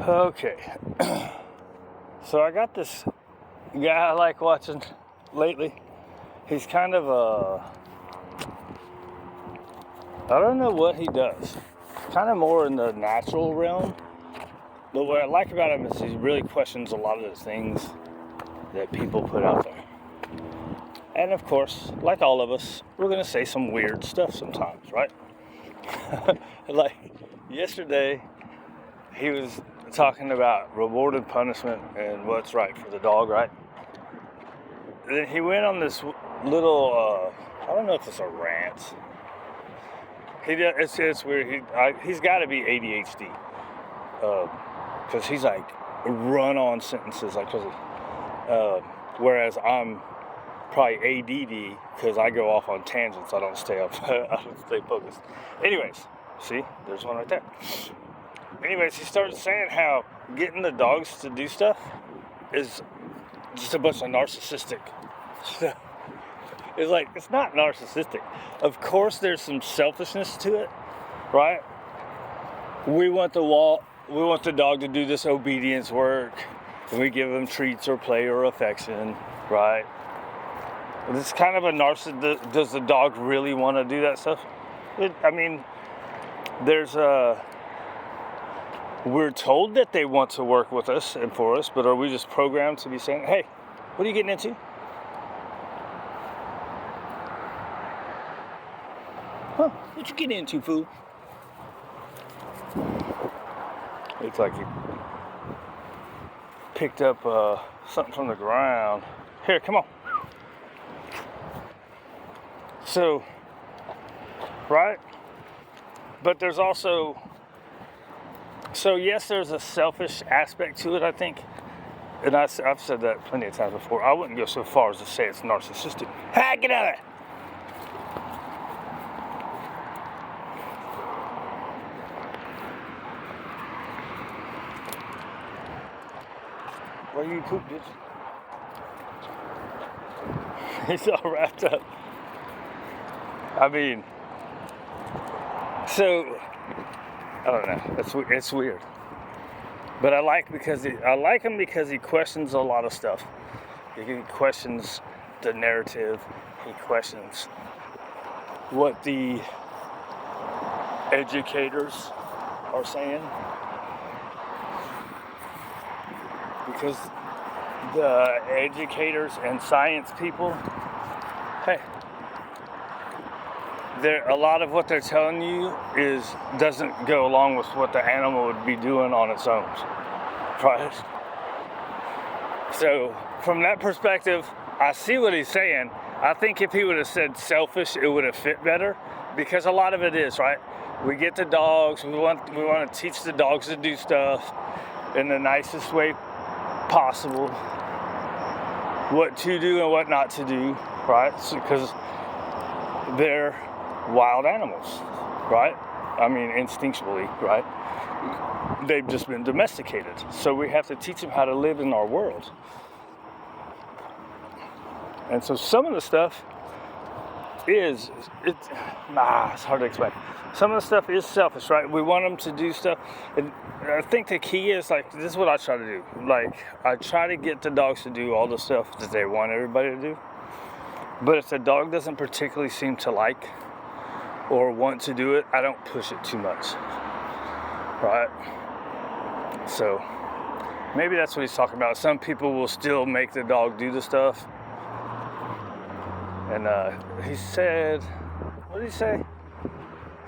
Okay, so I got this guy I like watching lately. He's kind of I don't know what he does. Kind of more in the natural realm. But what I like about him is he really questions a lot of the things that people put out there. And of course, like all of us, we're going to say some weird stuff sometimes, right? Like yesterday, he was talking about reward and punishment and what's right for the dog, right? And then he went on this little, I don't know if it's a rant. It's weird. He's got to be ADHD. Because he's like run-on sentences like crazy. Whereas I'm probably ADD because I go off on tangents. I don't stay up. I don't stay focused. Anyways, see, there's one right there. Anyways, he started saying how getting the dogs to do stuff is just a bunch of narcissistic stuff. It's like, it's not narcissistic. Of course, there's some selfishness to it, right? We want the dog to do this obedience work, and we give them treats or play or affection, right? It's kind of a narcissist. Does the dog really want to do that stuff? We're told that they want to work with us and for us, but are we just programmed to be saying, hey, what are you getting into? Huh, what you getting into, fool? It's like he picked up something from the ground. Here, come on. So, right? But there's also, so yes, there's a selfish aspect to it, I think. And I've said that plenty of times before. I wouldn't go so far as to say it's narcissistic. Hey, get out of there! Where you poop, bitch? He's all wrapped up. I mean, so I don't know. It's weird, but I like him because he questions a lot of stuff. He questions the narrative. He questions what the educators are saying. Because the educators and science people, hey, a lot of what they're telling you doesn't go along with what the animal would be doing on its own, right? So from that perspective, I see what he's saying. I think if he would have said selfish, it would have fit better, because a lot of it is, right? We get the dogs, we want to teach the dogs to do stuff in the nicest way possible, what to do and what not to do, right? Because they're wild animals, right? I mean, instinctually, right? They've just been domesticated, so we have to teach them how to live in our world. And so some of the stuff it's hard to explain. Some of the stuff is selfish, right? We want them to do stuff, and I think the key is, like, this is what I try to do. Like, I try to get the dogs to do all the stuff that they want everybody to do. But if the dog doesn't particularly seem to like or want to do it, I don't push it too much, right? So maybe that's what he's talking about. Some people will still make the dog do the stuff. And he said, what did he say?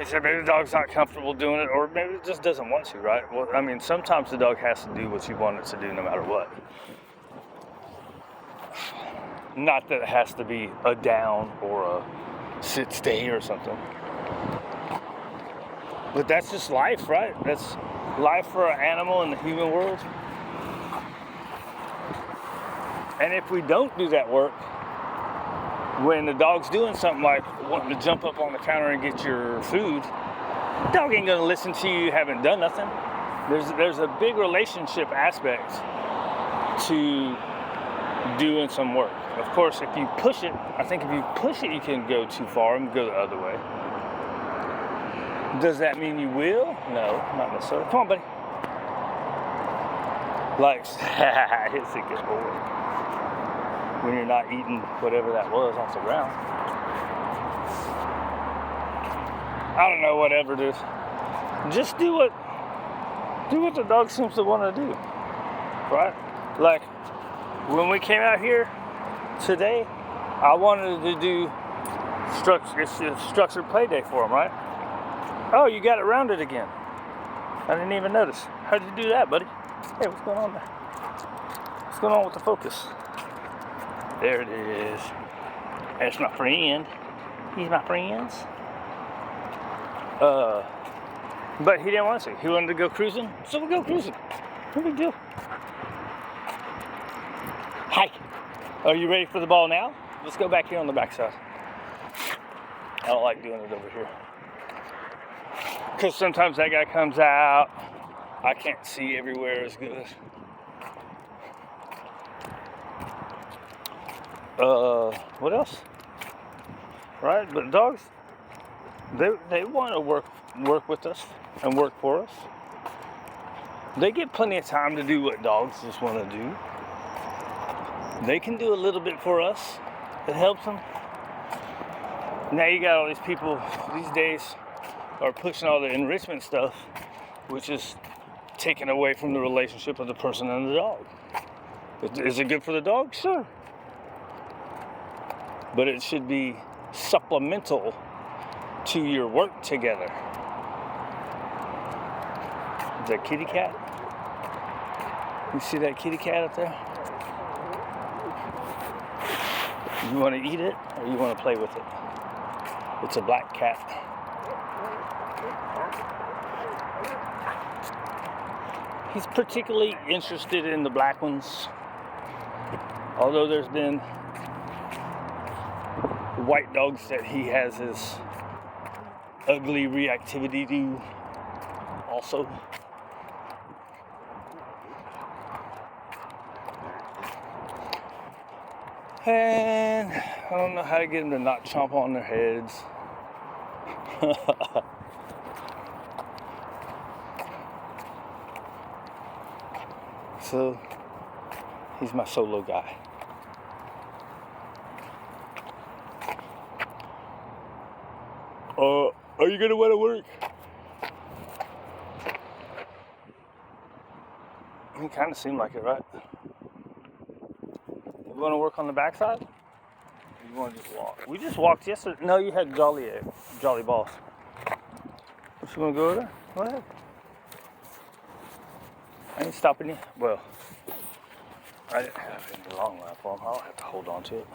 He said maybe the dog's not comfortable doing it, or maybe it just doesn't want to, right? Well, I mean, sometimes the dog has to do what you want it to do no matter what. Not that it has to be a down or a sit stay or something. But that's just life, right? That's life for an animal in the human world. And if we don't do that work, when the dog's doing something like wanting to jump up on the counter and get your food, the dog ain't gonna listen to you haven't done nothing. There's a big relationship aspect to doing some work. Of course, if you push it, I think if you push it, you can go too far and go the other way. Does that mean you will? No, not necessarily. Come on, buddy. Like, it's a good boy. When you're not eating whatever that was off the ground. I don't know, whatever it is. Just do what the dog seems to want to do, right? Like, when we came out here today, I wanted to do structured play day for him, right? Oh, you got it rounded again. I didn't even notice. How'd you do that, buddy? Hey, what's going on there? What's going on with the focus? There it is. That's my friend. He's my friend. But he didn't want to. He wanted to go cruising, so we'll go cruising. No big deal. Hi. Are you ready for the ball now? Let's go back here on the backside. I don't like doing it over here. Because sometimes that guy comes out. I can't see everywhere as good. What else? Right? But dogs, they want to work with us and work for us. They get plenty of time to do what dogs just want to do. They can do a little bit for us. It helps them. Now you got all these people these days are pushing all the enrichment stuff, which is taken away from the relationship of the person and the dog. Is it good for the dog? Sure. But it should be supplemental to your work together. Is that kitty cat? You see that kitty cat up there? You want to eat it or you want to play with it? It's a black cat. He's particularly interested in the black ones. Although there's been white dogs that he has his ugly reactivity to also. And I don't know how to get them to not chomp on their heads. So, he's my solo guy. Are you gonna want to work? He kind of seemed like it, right? You want to work on the backside? Or you want to just walk? We just walked yesterday. No, you had jolly balls. You want to go over there? Go ahead. I ain't stopping you. Well, I didn't have any long lap for him. I'll have to hold on to it.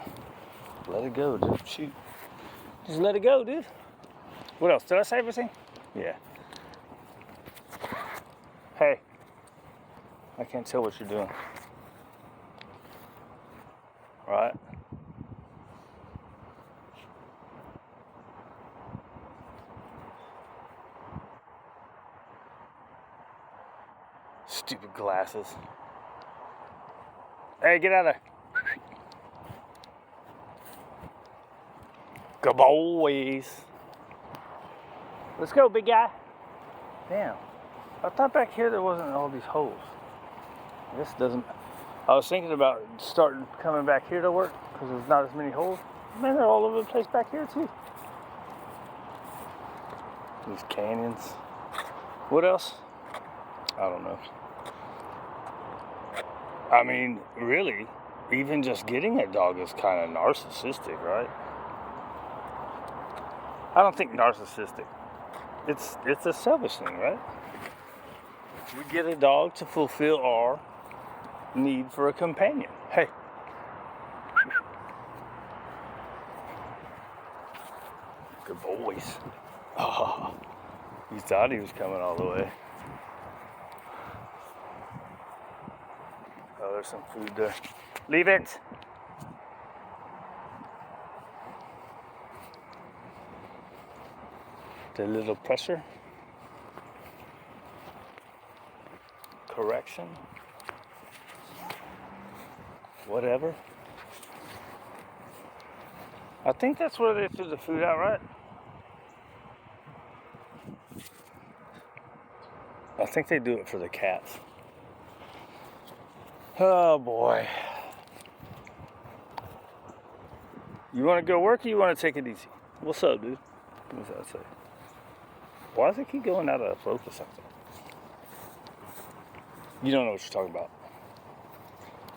Let it go, dude. Shoot. Just let it go, dude. What else? Did I say everything? Yeah. Hey. I can't tell what you're doing. Right? Stupid glasses. Hey, get out of there. Good boys. Let's go, big guy. Damn. I thought back here there wasn't all these holes. This doesn't. I was thinking about coming back here to work because there's not as many holes. Man, they're all over the place back here too. These canyons. What else? I don't know. I mean, really, even just getting a dog is kind of narcissistic, right? I don't think narcissistic. It's a selfish thing, right? We get a dog to fulfill our need for a companion. Hey. Good boys. Oh, you thought he was coming all the way. Oh, there's some food there. Leave it. The little pressure. Correction. Whatever. I think that's where they threw the food out, right? I think they do it for the cats. Oh boy. You want to go work or you want to take it easy? What's up, dude? What's that say? Why does it keep going out of focus like that? You don't know what you're talking about.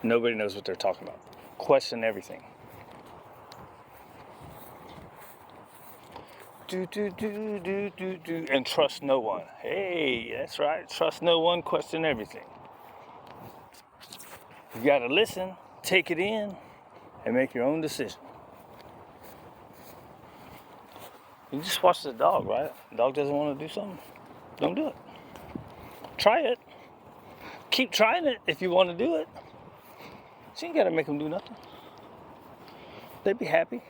Nobody knows what they're talking about. Question everything. And trust no one. Hey, that's right. Trust no one, question everything. You gotta listen, take it in, and make your own decision. You just watch the dog, right? The dog doesn't want to do something. Don't do it. Try it. Keep trying it if you want to do it. So you ain't gotta make them do nothing. They'd be happy.